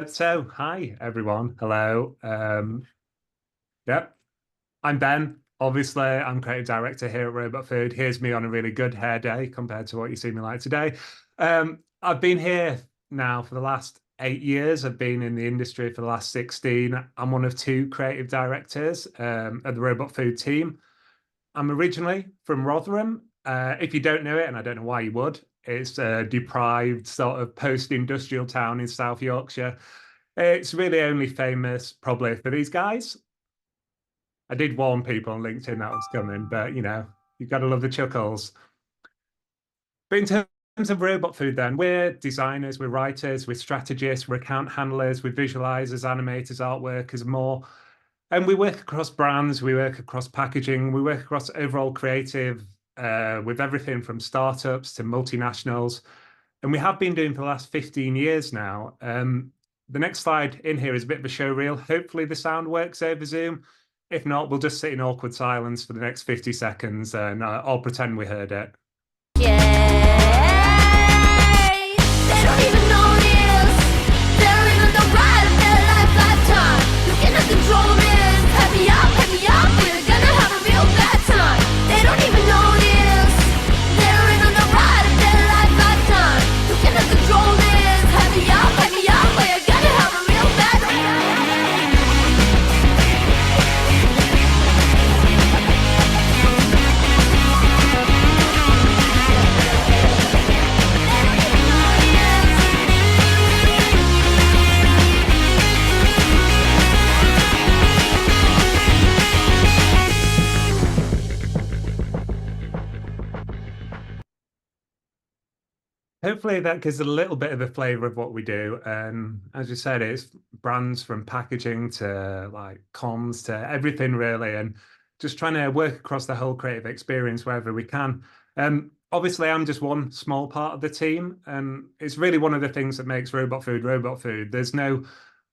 Hi everyone. Hello. Yep, I'm Ben. Obviously, I'm creative director here at Robot Food. Here's me on a really good hair day compared to what you see me like today. I've been here now for the last 8 years. I've been in the industry for the last 16. I'm one of two creative directors at the Robot Food team. I'm originally from Rotherham. If you don't know it, and I don't know why you would, it's a deprived sort of post-industrial town in South Yorkshire. It's really only famous probably for these guys. I did warn people on LinkedIn that was coming, but you've got to love the chuckles. But in terms of robot food, then, we're designers, we're writers, we're strategists, we're account handlers, we're visualizers, animators, art workers, more. And we work across brands, we work across packaging, we work across overall creative with everything from startups to multinationals. And we have been doing for the last 15 years now. The next slide in here is a bit of a show reel. Hopefully the sound works over Zoom. If not, we'll just sit in awkward silence for the next 50 seconds and I'll pretend we heard it. Yay! They don't even notice. They don't even know right of their lifetime. You cannot control this. Happy up, we're gonna have a real bad time. They don't even notice. They don't even know right of their lifetime. You cannot control this. Happy up, we're gonna have a real bad time. Hopefully that gives a little bit of a flavor of what we do. And as you said, it's brands from packaging to like comms to everything really, and just trying to work across the whole creative experience wherever we can. Obviously, I'm just one small part of the team, and it's really one of the things that makes Robot Food Robot Food. There's no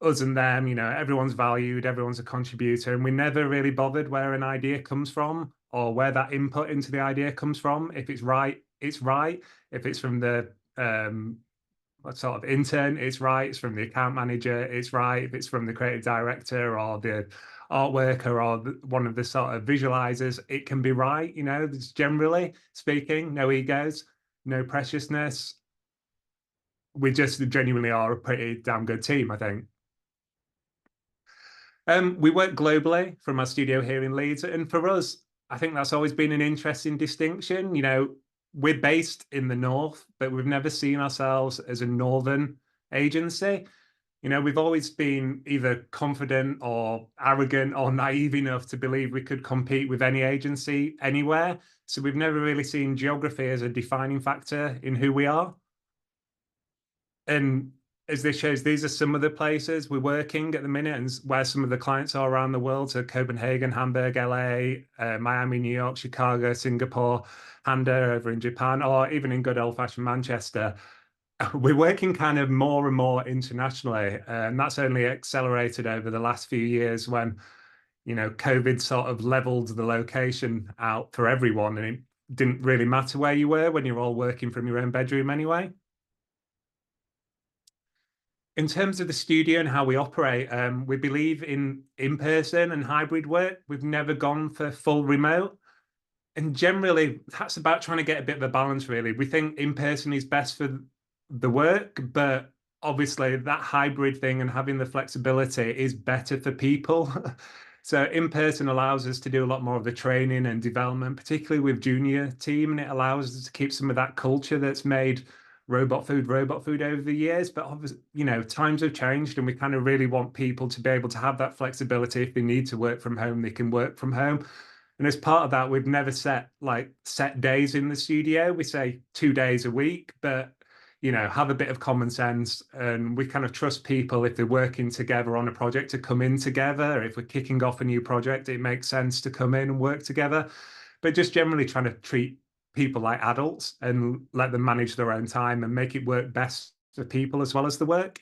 us and them, everyone's valued, everyone's a contributor, and we never really bothered where an idea comes from or where that input into the idea comes from. If it's right, it's right. If it's from the sort of intern, it's right. It's from the account manager, it's right. If it's from the creative director or the art worker or one of the sort of visualizers, it can be right. There's generally speaking, no egos, no preciousness. We just genuinely are a pretty damn good team, I think. We work globally from our studio here in Leeds, and for us, I think that's always been an interesting distinction. We're based in the north, but we've never seen ourselves as a northern agency. We've always been either confident or arrogant or naive enough to believe we could compete with any agency anywhere. So we've never really seen geography as a defining factor in who we are. And as this shows, these are some of the places we're working at the minute and where some of the clients are around the world. So Copenhagen, Hamburg, LA, Miami, New York, Chicago, Singapore, Handa over in Japan, or even in good old-fashioned Manchester. We're working kind of more and more internationally, and that's only accelerated over the last few years when, COVID sort of leveled the location out for everyone, and it didn't really matter where you were when you're all working from your own bedroom anyway. In terms of the studio and how we operate, we believe in person and hybrid work. We've never gone for full remote. And generally, that's about trying to get a bit of a balance, really. We think in person is best for the work, but obviously that hybrid thing and having the flexibility is better for people. So in person allows us to do a lot more of the training and development, particularly with junior team, and it allows us to keep some of that culture that's made robot food over the years. But obviously, times have changed and we kind of really want people to be able to have that flexibility. If they need to work from home, they can work from home. And as part of that, we've never set days in the studio. We say 2 days a week, but have a bit of common sense, and we kind of trust people if they're working together on a project to come in together. If we're kicking off a new project, it makes sense to come in and work together. But just generally trying to treat people like adults and let them manage their own time and make it work best for people as well as the work.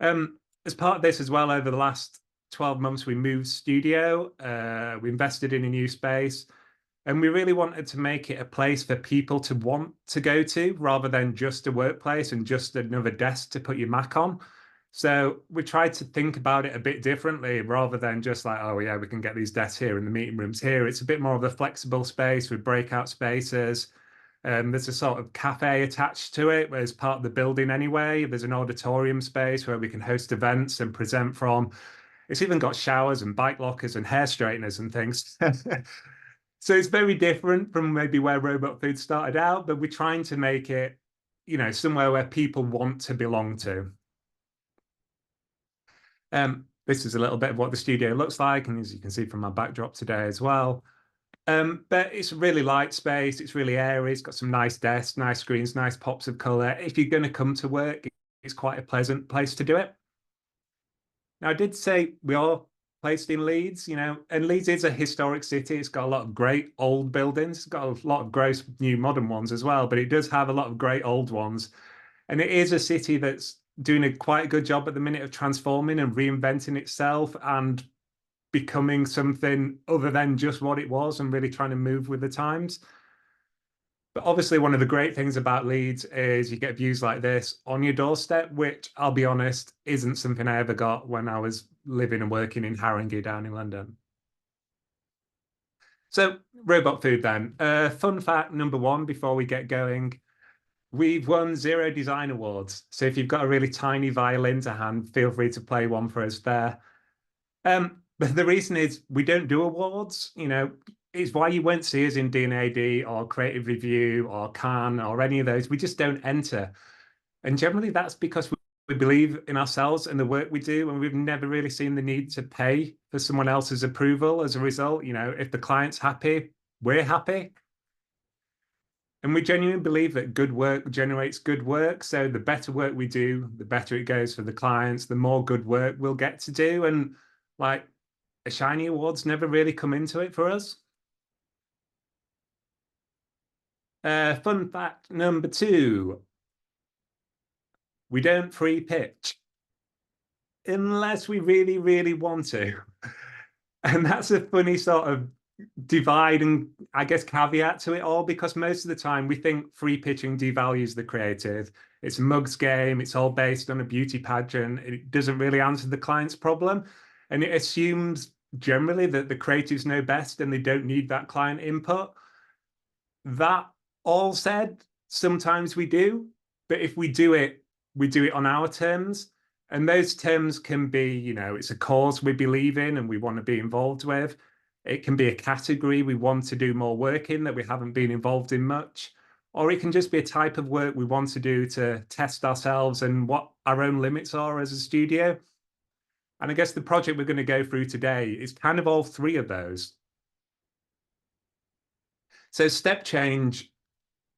As part of this as well, over the last 12 months, we moved studio, we invested in a new space, and we really wanted to make it a place for people to want to go to rather than just a workplace and just another desk to put your Mac on. So we tried to think about it a bit differently rather than just like, oh yeah, we can get these desks here and the meeting rooms here. It's a bit more of a flexible space with breakout spaces. There's a sort of cafe attached to it, where it's part of the building anyway. There's an auditorium space where we can host events and present from. It's even got showers and bike lockers and hair straighteners and things. So it's very different from maybe where Robot Food started out, but we're trying to make it, somewhere where people want to belong to. This is a little bit of what the studio looks like, and as you can see from my backdrop today as well. But it's a really light space. It's really airy. It's got some nice desks, nice screens, nice pops of color. If you're going to come to work, it's quite a pleasant place to do it. Now, I did say we are placed in Leeds, and Leeds is a historic city. It's got a lot of great old buildings. It's got a lot of gross new modern ones as well, but it does have a lot of great old ones. And it is a city that's doing quite a good job at the minute of transforming and reinventing itself and becoming something other than just what it was and really trying to move with the times. But obviously, one of the great things about Leeds is you get views like this on your doorstep, which I'll be honest, isn't something I ever got when I was living and working in Haringey down in London. So Robot Food then. Fun fact number one before we get going. We've won 0 design awards. So if you've got a really tiny violin to hand, feel free to play one for us there. But the reason is we don't do awards, it's why you won't see us in D&AD or Creative Review or Cannes or any of those. We just don't enter. And generally that's because we believe in ourselves and the work we do, and we've never really seen the need to pay for someone else's approval as a result. If the client's happy, we're happy. And we genuinely believe that good work generates good work. So the better work we do, the better it goes for the clients, the more good work we'll get to do. And like a shiny awards never really come into it for us. Fun fact number 2. We don't free pitch unless we really, really want to. And that's a funny sort of divide and I guess caveat to it all, because most of the time we think free pitching devalues the creative. It's a mugs game. It's all based on a beauty pageant. It doesn't really answer the client's problem. And it assumes generally that the creatives know best and they don't need that client input. That all said, sometimes we do, but if we do it on our terms. And those terms can be, it's a cause we believe in and we want to be involved with. It can be a category we want to do more work in that we haven't been involved in much. Or it can just be a type of work we want to do to test ourselves and what our own limits are as a studio. And I guess the project we're going to go through today is kind of all 3 of those. So StepChange,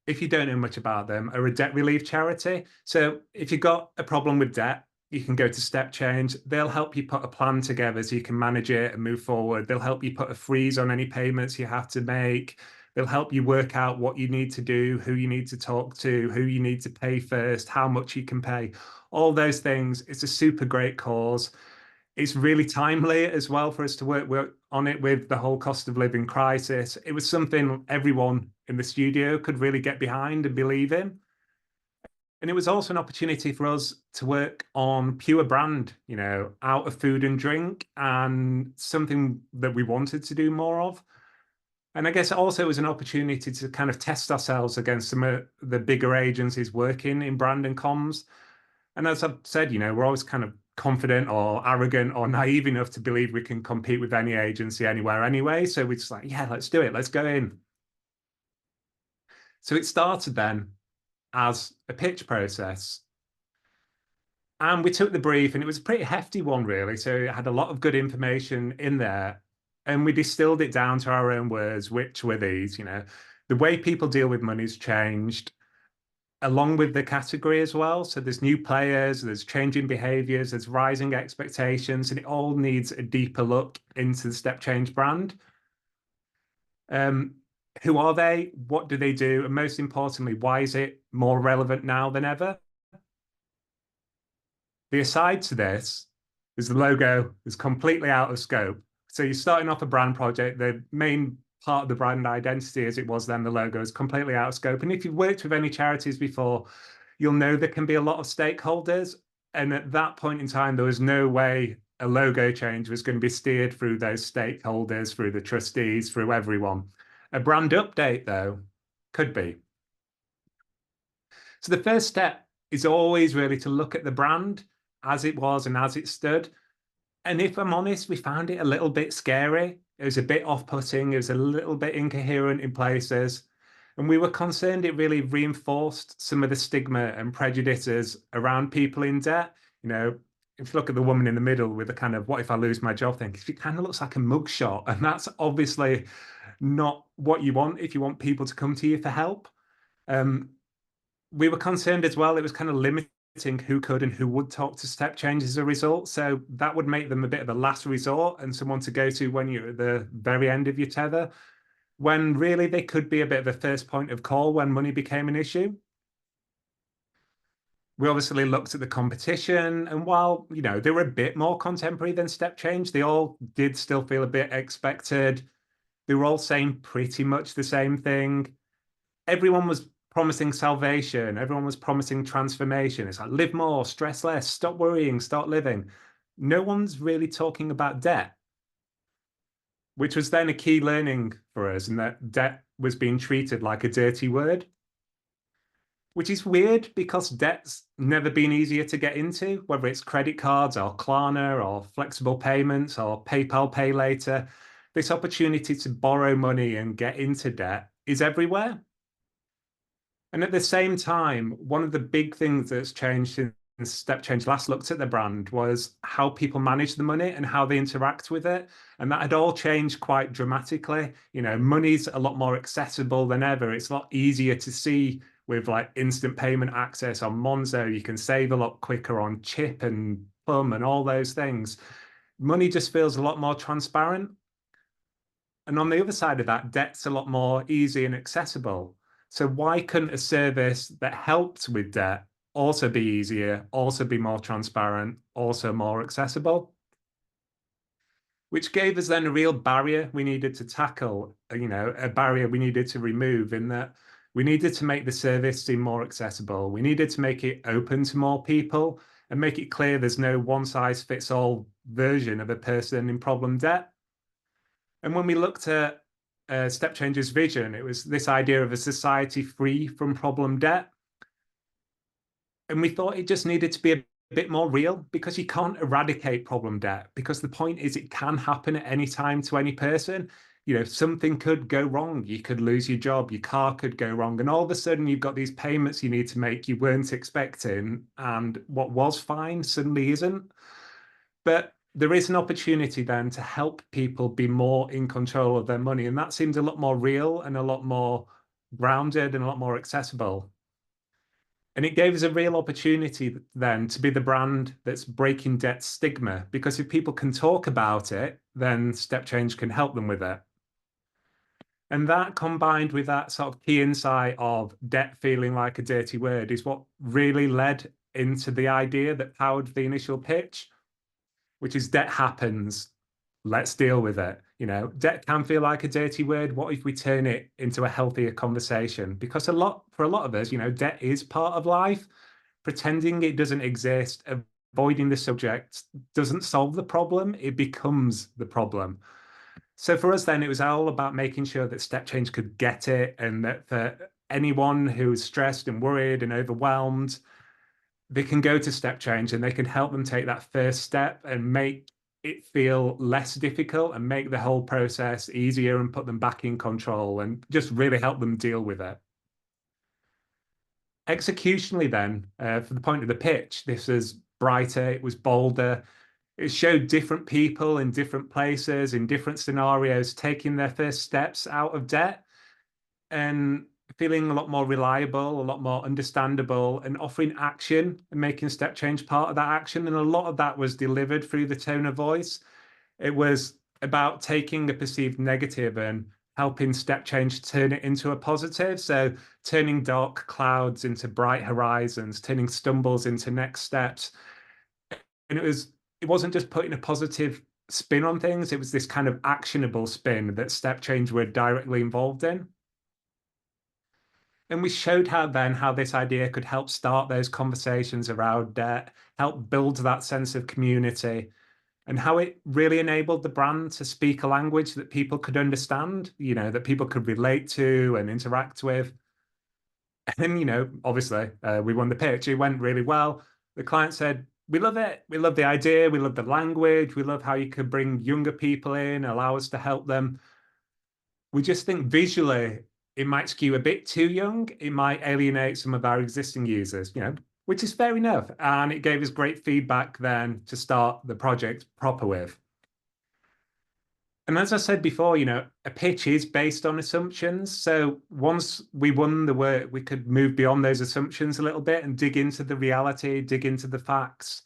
if you don't know much about them, are a debt relief charity. So if you've got a problem with debt, you can go to StepChange. They'll help you put a plan together so you can manage it and move forward. They'll help you put a freeze on any payments you have to make. They'll help you work out what you need to do, who you need to talk to, who you need to pay first, how much you can pay, all those things. It's a super great cause. It's really timely as well for us to work on it with the whole cost of living crisis. It was something everyone in the studio could really get behind and believe in. And it was also an opportunity for us to work on pure brand, out of food and drink, and something that we wanted to do more of. And I guess also it was an opportunity to kind of test ourselves against some of the bigger agencies working in brand and comms. And as I've said, we're always kind of confident or arrogant or naive enough to believe we can compete with any agency anywhere anyway. So we're just like, yeah, let's do it. Let's go in. So it started then as a pitch process. And we took the brief, and it was a pretty hefty one, really. So it had a lot of good information in there. And we distilled it down to our own words, which were these, the way people deal with money's changed, along with the category as well. So there's new players, there's changing behaviors, there's rising expectations, and it all needs a deeper look into the StepChange brand. Who are they? What do they do? And most importantly, why is it more relevant now than ever? The aside to this is the logo is completely out of scope. So you're starting off a brand project, the main part of the brand identity as it was then, the logo is completely out of scope. And if you've worked with any charities before, you'll know there can be a lot of stakeholders. And at that point in time, there was no way a logo change was going to be steered through those stakeholders, through the trustees, through everyone. A brand update, though, could be. So the first step is always really to look at the brand as it was and as it stood. And if I'm honest, we found it a little bit scary. It was a bit off-putting. It was a little bit incoherent in places. And we were concerned it really reinforced some of the stigma and prejudices around people in debt. You know, if you look at the woman in the middle with the kind of, what if I lose my job thing, it kind of looks like a mugshot. And that's obviously not what you want if you want people to come to you for help. We were concerned as well, it was kind of limiting who could and who would talk to StepChange as a result. So that would make them a bit of a last resort and someone to go to when you're at the very end of your tether, when really they could be a bit of a first point of call when money became an issue. We obviously looked at the competition, and while, you know, they were a bit more contemporary than StepChange, they all did still feel a bit expected. They were all saying pretty much the same thing. Everyone was promising salvation. Everyone was promising transformation. It's like, live more, stress less, stop worrying, start living. No one's really talking about debt, which was then a key learning for us, and that debt was being treated like a dirty word, which is weird because debt's never been easier to get into, whether it's credit cards or Klarna or flexible payments or PayPal Pay Later. This opportunity to borrow money and get into debt is everywhere. And at the same time, one of the big things that's changed since StepChange last looked at the brand was how people manage the money and how they interact with it. And that had all changed quite dramatically. You know, money's a lot more accessible than ever. It's a lot easier to see with like instant payment access on Monzo. You can save a lot quicker on Chip and Plum and all those things. Money just feels a lot more transparent. And on the other side of that, debt's a lot more easy and accessible. So why couldn't a service that helped with debt also be easier, also be more transparent, also more accessible? Which gave us then a real barrier we needed to tackle, you know, a barrier we needed to remove, in that we needed to make the service seem more accessible. We needed to make it open to more people and make it clear there's no one-size-fits-all version of a person in problem debt. And when we looked at StepChange's vision, it was this idea of a society free from problem debt. And we thought it just needed to be a bit more real, because you can't eradicate problem debt, because the point is it can happen at any time to any person. You know, something could go wrong. You could lose your job, your car could go wrong, and all of a sudden you've got these payments you need to make you weren't expecting, and what was fine suddenly isn't. But there is an opportunity then to help people be more in control of their money. And that seemed a lot more real and a lot more grounded and a lot more accessible. And it gave us a real opportunity then to be the brand that's breaking debt stigma, because if people can talk about it, then StepChange can help them with it. And that, combined with that sort of key insight of debt feeling like a dirty word, is what really led into the idea that powered the initial pitch, which is debt happens, let's deal with it. You know, debt can feel like a dirty word. What if we turn it into a healthier conversation? Because for a lot of us, you know, debt is part of life. Pretending it doesn't exist, avoiding the subject doesn't solve the problem, it becomes the problem. So for us then, it was all about making sure that StepChange could get it, and that for anyone who's stressed and worried and overwhelmed, they can go to StepChange and they can help them take that first step and make it feel less difficult and make the whole process easier and put them back in control and just really help them deal with it. Executionally then, for the point of the pitch, this was brighter, it was bolder. It showed different people in different places, in different scenarios, taking their first steps out of debt and feeling a lot more reliable, a lot more understandable, and offering action and making StepChange part of that action. And a lot of that was delivered through the tone of voice. It was about taking a perceived negative and helping StepChange turn it into a positive. So turning dark clouds into bright horizons, turning stumbles into next steps. And it wasn't just putting a positive spin on things, it was this kind of actionable spin that StepChange were directly involved in. And we showed how this idea could help start those conversations around debt, help build that sense of community, and how it really enabled the brand to speak a language that people could understand, that people could relate to and interact with. And, obviously, we won the pitch. It went really well. The client said, we love it. We love the idea. We love the language. We love how you could bring younger people in, allow us to help them. We just think visually it might skew a bit too young. It might alienate some of our existing users, which is fair enough. And it gave us great feedback then to start the project proper with. And as I said before, a pitch is based on assumptions. So once we won the work, we could move beyond those assumptions a little bit and dig into the reality, dig into the facts.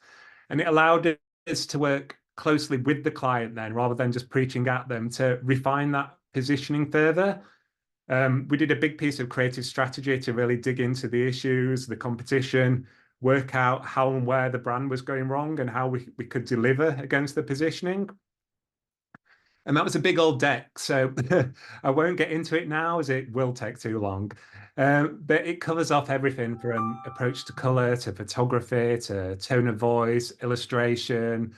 And it allowed us to work closely with the client then, rather than just preaching at them, to refine that positioning further. We did a big piece of creative strategy to really dig into the issues, the competition, work out how and where the brand was going wrong and how we could deliver against the positioning. And that was a big old deck, so I won't get into it now as it will take too long. But it covers off everything from approach to color, to photography, to tone of voice, illustration,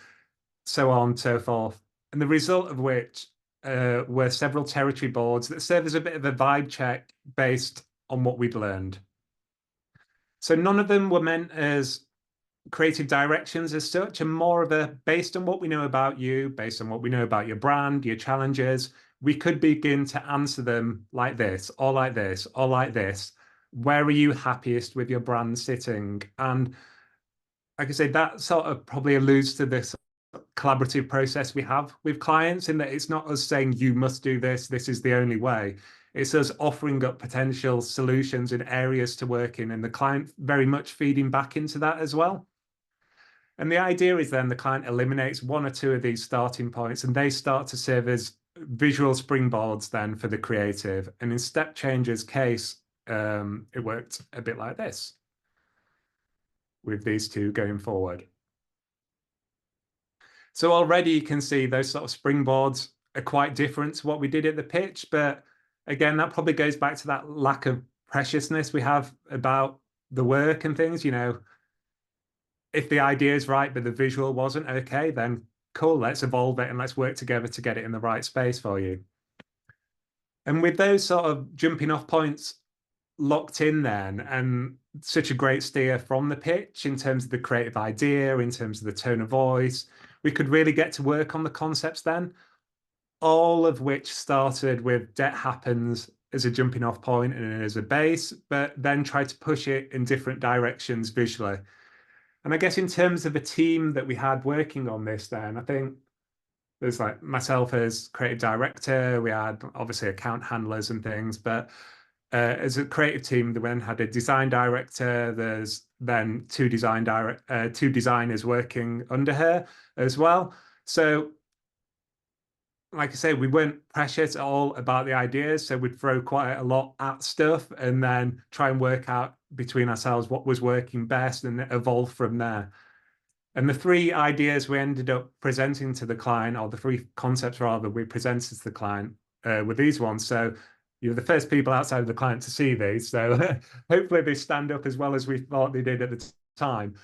so on and so forth. And the result of which were several territory boards that serve as a bit of a vibe check based on what we'd learned. So none of them were meant as creative directions as such, and more of a based on what we know about you, based on what we know about your brand, your challenges, we could begin to answer them like this, or like this, or like this. Where are you happiest with your brand sitting? And like I say, that sort of probably alludes to this collaborative process we have with clients, in that it's not us saying you must do this, this is the only way. It's us offering up potential solutions and areas to work in, and the client very much feeding back into that as well. And the idea is then the client eliminates one or two of these starting points, and they start to serve as visual springboards then for the creative. And in StepChange's case, it worked a bit like this, with these two going forward. So already you can see those sort of springboards are quite different to what we did at the pitch. But again, that probably goes back to that lack of preciousness we have about the work and things. If the idea is right, but the visual wasn't, okay, then cool, let's evolve it and let's work together to get it in the right space for you. And with those sort of jumping off points locked in then, and such a great steer from the pitch in terms of the creative idea, in terms of the tone of voice, we could really get to work on the concepts then, all of which started with debt happens as a jumping off point and as a base, but then try to push it in different directions visually. And I guess in terms of a team that we had working on this, then I think there's like myself as creative director, we had obviously account handlers and things, but as a creative team, we then had a design director. There's then two designers working under her as well. So like I say, we weren't precious at all about the ideas. So we'd throw quite a lot at stuff and then try and work out between ourselves what was working best and evolve from there. And the three ideas we ended up presenting to the client, or the three concepts rather, we presented to the client were these ones. So you're the first people outside of the client to see these. So hopefully they stand up as well as we thought they did at the time.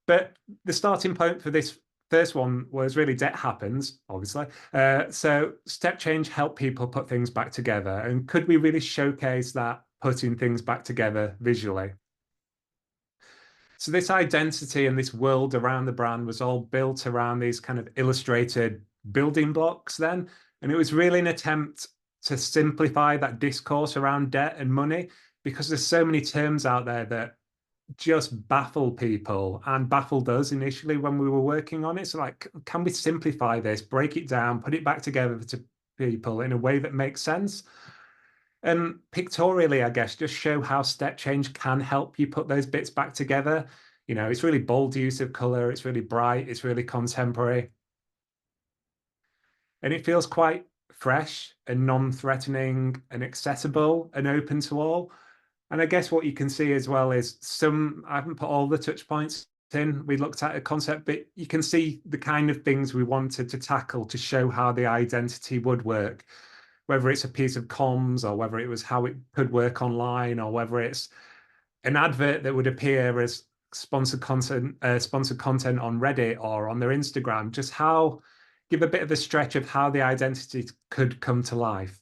But the starting point for this first one was really debt happens, obviously. So StepChange helped people put things back together. And could we really showcase that putting things back together visually? So this identity and this world around the brand was all built around these kind of illustrated building blocks then. And it was really an attempt to simplify that discourse around debt and money, because there's so many terms out there that just baffle people and baffled us initially when we were working on it. So like, can we simplify this, break it down, put it back together to people in a way that makes sense? And pictorially, I guess, just show how StepChange can help you put those bits back together. It's really bold use of color. It's really bright. It's really contemporary. And it feels quite fresh and non-threatening and accessible and open to all. And I guess what you can see as well is I haven't put all the touch points in. We looked at a concept, but you can see the kind of things we wanted to tackle to show how the identity would work. whether it's a piece of comms or whether it was how it could work online or whether it's an advert that would appear as sponsored content on Reddit or on their Instagram, just how give a bit of a stretch of how the identity could come to life.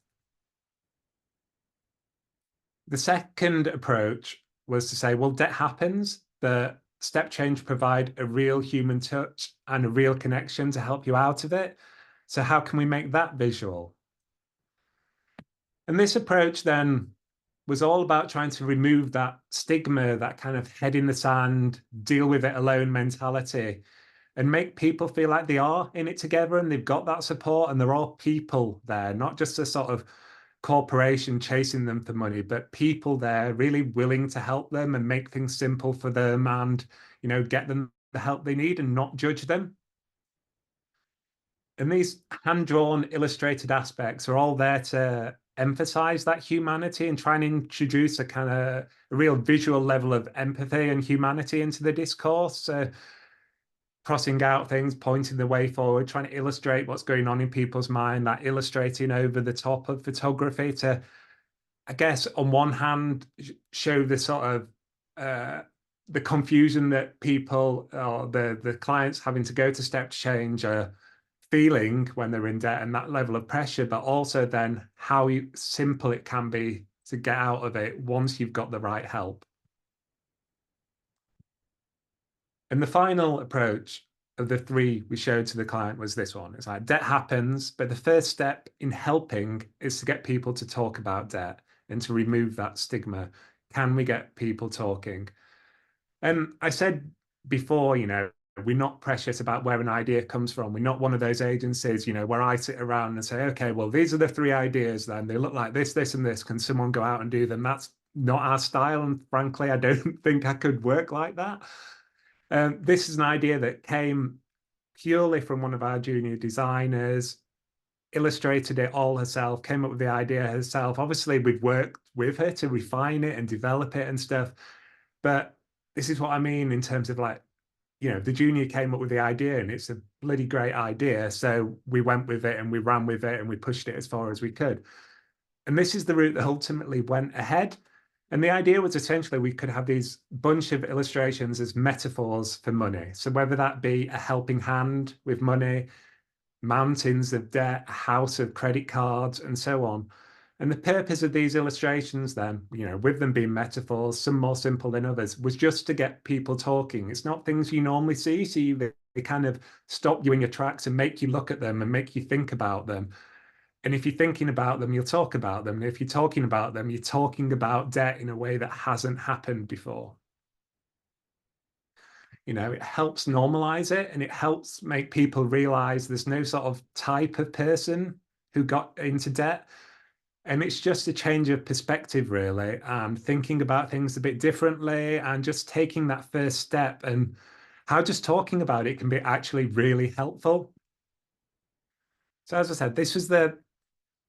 The second approach was to say, well, debt happens, but StepChange provide a real human touch and a real connection to help you out of it. So how can we make that visual? And this approach then was all about trying to remove that stigma, that kind of head in the sand, deal with it alone mentality, and make people feel like they are in it together and they've got that support and there are people there, not just a sort of corporation chasing them for money, but people there really willing to help them and make things simple for them and, you know, get them the help they need and not judge them. And these hand-drawn illustrated aspects are all there to emphasize that humanity and try and introduce a kind of a real visual level of empathy and humanity into the discourse. So crossing out things, pointing the way forward, trying to illustrate what's going on in people's mind, that illustrating over the top of photography to, I guess, on one hand, show the sort of the confusion that people or the clients having to go to StepChange are feeling when they're in debt and that level of pressure, but also then how simple it can be to get out of it once you've got the right help. And the final approach of the three we showed to the client was this one. It's like debt happens, but the first step in helping is to get people to talk about debt and to remove that stigma. Can we get people talking? And I said before, you know, we're not precious about where an idea comes from. We're not one of those agencies, you know, where I sit around and say, okay, well, these are the three ideas then. They look like this, this, and this. Can someone go out and do them? That's not our style. And frankly, I don't think I could work like that. This is an idea that came purely from one of our junior designers, illustrated it all herself, came up with the idea herself. Obviously, we've worked with her to refine it and develop it and stuff. But this is what I mean in terms of like, you know, the junior came up with the idea and it's a bloody great idea. So we went with it and we ran with it and we pushed it as far as we could. And this is the route that ultimately went ahead. And the idea was essentially we could have these bunch of illustrations as metaphors for money. So whether that be a helping hand with money, mountains of debt, a house of credit cards, and so on. And the purpose of these illustrations then, you know, with them being metaphors, some more simple than others, was just to get people talking. It's not things you normally see. So they kind of stop you in your tracks and make you look at them and make you think about them. And if you're thinking about them, you'll talk about them. And if you're talking about them, you're talking about debt in a way that hasn't happened before. You know, it helps normalize it and it helps make people realize there's no sort of type of person who got into debt. And it's just a change of perspective, really, and thinking about things a bit differently and just taking that first step and how just talking about it can be actually really helpful. So as I said, this was the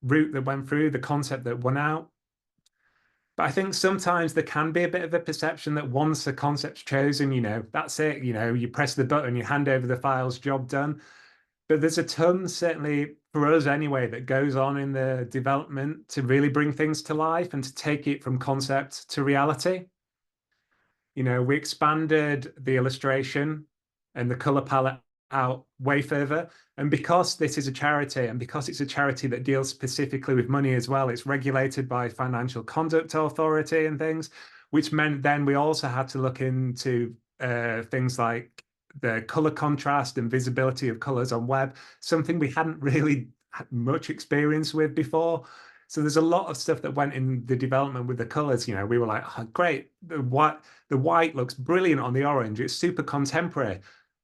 route that went through, the concept that won out. But I think sometimes there can be a bit of a perception that once a concept's chosen, you know, that's it, you know, you press the button, you hand over the files, job done. But there's a ton, certainly for us anyway, that goes on in the development to really bring things to life and to take it from concept to reality. You know, we expanded the illustration and the color palette out way further. And because this is a charity and because it's a charity that deals specifically with money as well, it's regulated by Financial Conduct Authority and things, which meant then we also had to look into things like the color contrast and visibility of colors on web, something we hadn't really had much experience with before. So there's a lot of stuff that went in the development with the colors. You know, we were like, oh, great, the white looks brilliant on the orange. It's super contemporary.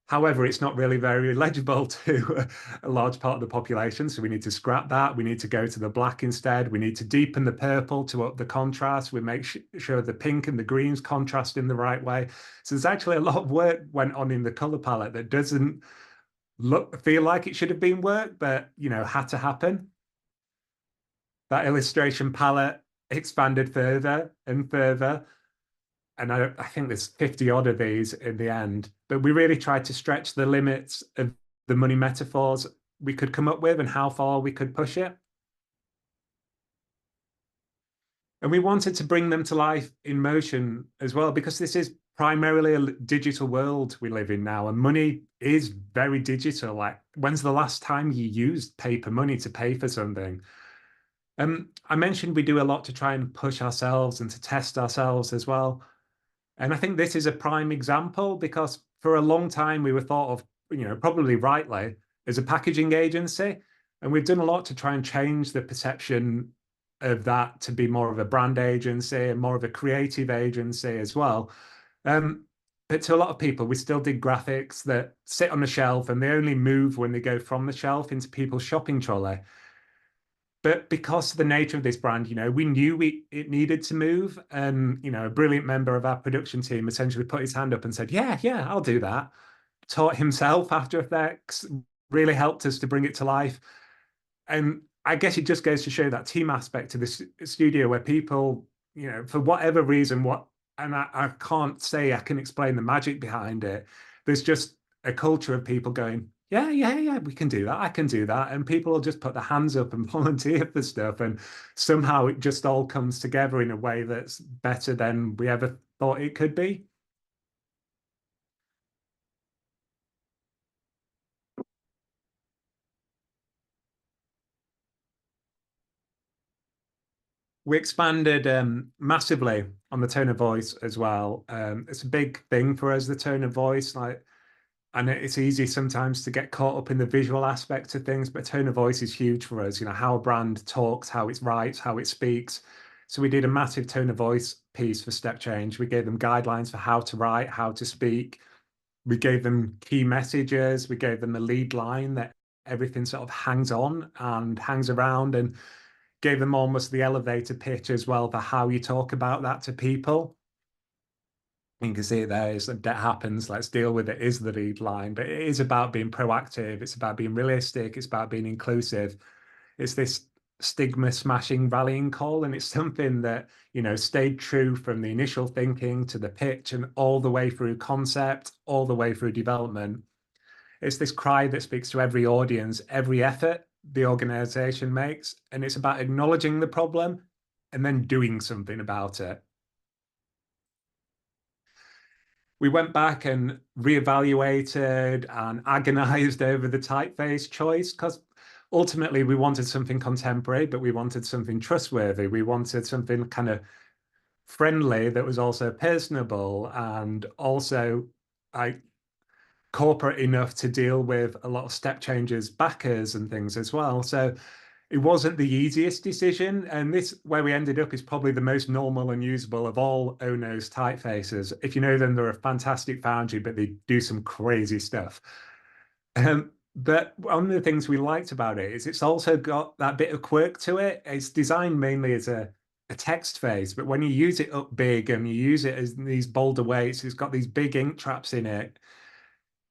However, it's not really very legible to a large part of the population. So we need to scrap that. We need to go to the black instead. We need to deepen the purple to up the contrast. We make sure the pink and the greens contrast in the right way. So there's actually a lot of work went on in the color palette that doesn't feel like it should have been work, but, you know, had to happen. That illustration palette expanded further and further. And I think there's 50 odd of these in the end, but we really tried to stretch the limits of the money metaphors we could come up with and how far we could push it. And we wanted to bring them to life in motion as well, because this is primarily a digital world we live in now, and money is very digital. Like, when's the last time you used paper money to pay for something? I mentioned we do a lot to try and push ourselves and to test ourselves as well. And I think this is a prime example, because for a long time we were thought of, probably rightly, as a packaging agency. And we've done a lot to try and change the perception of that to be more of a brand agency and more of a creative agency as well. Um, but to a lot of people, we still did graphics that sit on the shelf and they only move when they go from the shelf into people's shopping trolley. But because of the nature of this brand, we knew it needed to move. And, a brilliant member of our production team essentially put his hand up and said, yeah, I'll do that. Taught himself After Effects, really helped us to bring it to life. And I guess it just goes to show that team aspect to this studio where people, for whatever reason, and I can't say I can explain the magic behind it. There's just a culture of people going, yeah, we can do that. I can do that. And people will just put their hands up and volunteer for stuff. And somehow it just all comes together in a way that's better than we ever thought it could be. We expanded massively on the tone of voice as well. It's a big thing for us, the tone of voice. And it's easy sometimes to get caught up in the visual aspect of things, but tone of voice is huge for us. How a brand talks, how it writes, how it speaks. So we did a massive tone of voice piece for StepChange. We gave them guidelines for how to write, how to speak. We gave them key messages. We gave them a lead line that everything sort of hangs on and hangs around, and gave them almost the elevator pitch as well for how you talk about that to people. You can see it there. Is that happens, let's deal with it, is the lead line. But it is about being proactive. It's about being realistic. It's about being inclusive. It's this stigma smashing rallying call. And it's something that, stayed true from the initial thinking to the pitch and all the way through concept, all the way through development. It's this cry that speaks to every audience, every effort the organization makes. And it's about acknowledging the problem and then doing something about it. We went back and reevaluated and agonized over the typeface choice, because ultimately we wanted something contemporary, but we wanted something trustworthy. We wanted something kind of friendly that was also personable and also like corporate enough to deal with a lot of StepChange's backers and things as well. So it wasn't the easiest decision. And this, where we ended up, is probably the most normal and usable of all Ono's typefaces. If you know them, they're a fantastic foundry, but they do some crazy stuff. But one of the things we liked about it is it's also got that bit of quirk to it. It's designed mainly as a text face, but when you use it up big and you use it as these bolder weights, it's got these big ink traps in it,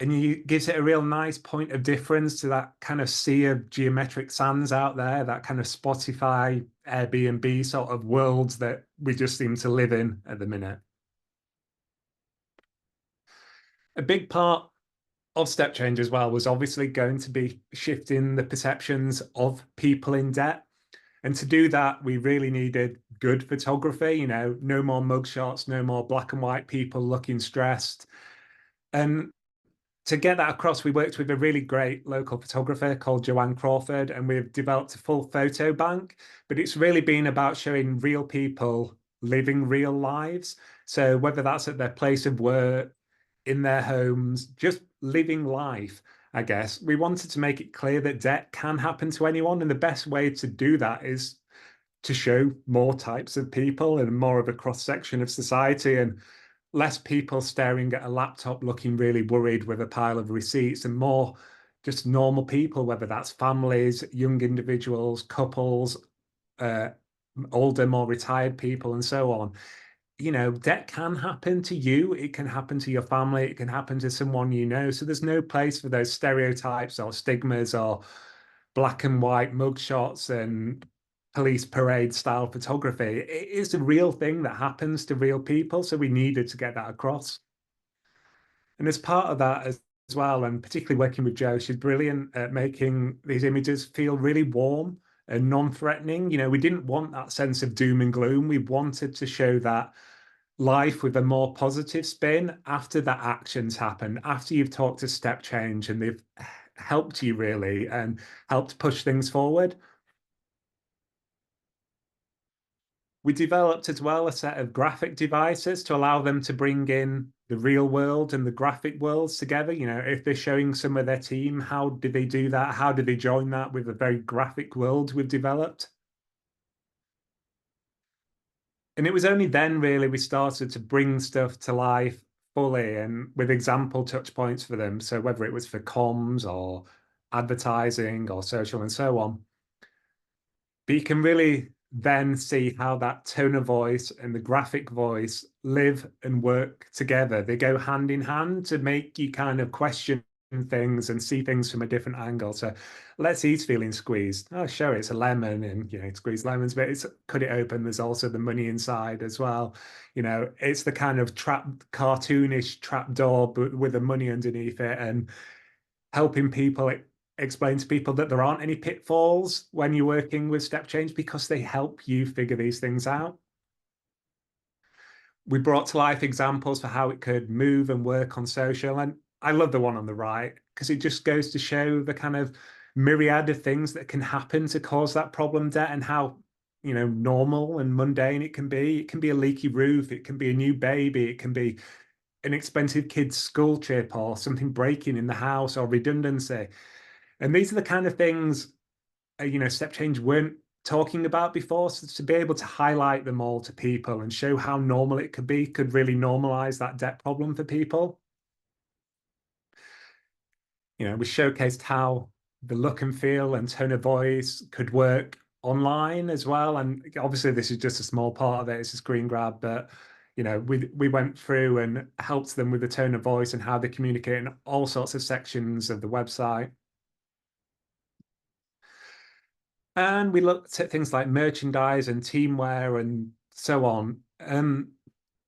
and it gives it a real nice point of difference to that kind of sea of geometric sands out there, that kind of Spotify, Airbnb sort of worlds that we just seem to live in at the minute. A big part of StepChange as well was obviously going to be shifting the perceptions of people in debt. And to do that, we really needed good photography, no more mugshots, no more black and white people looking stressed. And to get that across, we worked with a really great local photographer called Joanne Crawford, and we've developed a full photo bank. But it's really been about showing real people living real lives. So whether that's at their place of work, in their homes, just living life, I guess. We wanted to make it clear that debt can happen to anyone. And the best way to do that is to show more types of people and more of a cross section of society, and less people staring at a laptop looking really worried with a pile of receipts, and more just normal people, whether that's families, young individuals, couples, older, more retired people, and so on. Debt can happen to you. It can happen to your family. It can happen to someone you know. So there's no place for those stereotypes or stigmas or black and white mugshots and police parade style photography. It is a real thing that happens to real people. So we needed to get that across. And as part of that as well, and particularly working with Jo, she's brilliant at making these images feel really warm and non-threatening. You know, we didn't want that sense of doom and gloom. We wanted to show that life with a more positive spin after that action's happened, after you've talked to StepChange and they've helped you really and helped push things forward. We developed as well a set of graphic devices to allow them to bring in the real world and the graphic worlds together. You know, if they're showing some of their team, how did they do that? How did they join that with a very graphic world we've developed? And it was only then really we started to bring stuff to life fully and with example touch points for them. So whether it was for comms or advertising or social and so on. But you can really then see how that tone of voice and the graphic voice live and work together. They go hand in hand to make you kind of question things and see things from a different angle. So let's say he's feeling squeezed. Oh, sure, it's a lemon, and you know, squeeze lemons, but it's cut it open. There's also the money inside as well. You know, it's the kind of cartoonish trap door, but with the money underneath it, and helping people explain to people that there aren't any pitfalls when you're working with StepChange because they help you figure these things out. We brought to life examples for how it could move and work on social. And I love the one on the right because it just goes to show the kind of myriad of things that can happen to cause that problem debt and how, you know, normal and mundane it can be. It can be a leaky roof. It can be a new baby. It can be an expensive kid's school trip or something breaking in the house or redundancy. And these are the kind of things, you know, StepChange weren't talking about before. So to be able to highlight them all to people and show how normal it could be could really normalize that debt problem for people. You know, we showcased how the look and feel and tone of voice could work online as well. And obviously this is just a small part of it. It's a screen grab, but you know, we went through and helped them with the tone of voice and how they communicate in all sorts of sections of the website. And we looked at things like merchandise and teamwear and so on.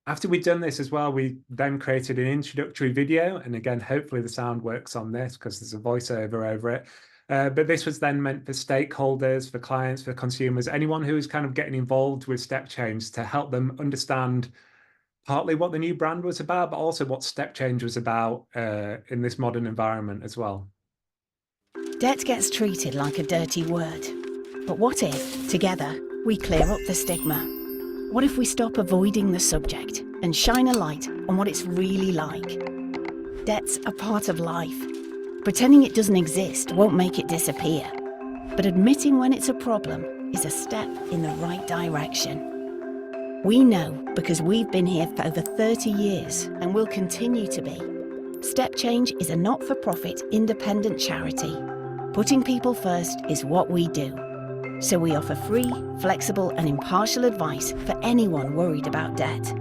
After we'd done this as well, we then created an introductory video. And again, hopefully the sound works on this because there's a voiceover over it. But this was then meant for stakeholders, for clients, for consumers, anyone who is kind of getting involved with StepChange to help them understand partly what the new brand was about, but also what StepChange was about in this modern environment as well. Debt gets treated like a dirty word. But what if, together, we clear up the stigma? What if we stop avoiding the subject and shine a light on what it's really like? Debt's a part of life. Pretending it doesn't exist won't make it disappear. But admitting when it's a problem is a step in the right direction. We know because we've been here for over 30 years and will continue to be. StepChange is a not-for-profit independent charity. Putting people first is what we do. So we offer free, flexible and impartial advice for anyone worried about debt.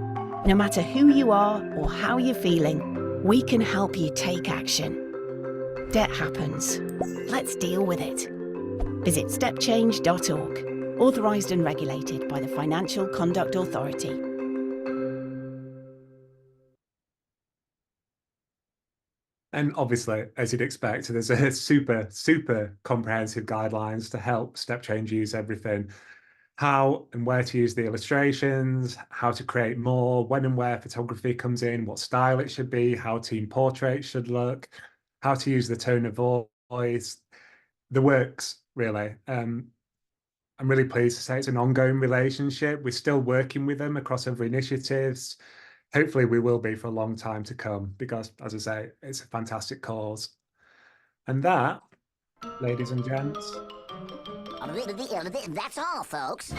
No matter who you are or how you're feeling, we can help you take action. Debt happens. Let's deal with it. Visit stepchange.org. Authorised and regulated by the Financial Conduct Authority. And obviously, as you'd expect, there's a super comprehensive guidelines to help StepChange use everything. How and where to use the illustrations, how to create more, when and where photography comes in, what style it should be, how team portraits should look, how to use the tone of voice, the works, really. I'm really pleased to say it's an ongoing relationship. We're still working with them across other initiatives. Hopefully we will be for a long time to come because, as I say, it's a fantastic cause. And that, ladies and gents, That's all, folks.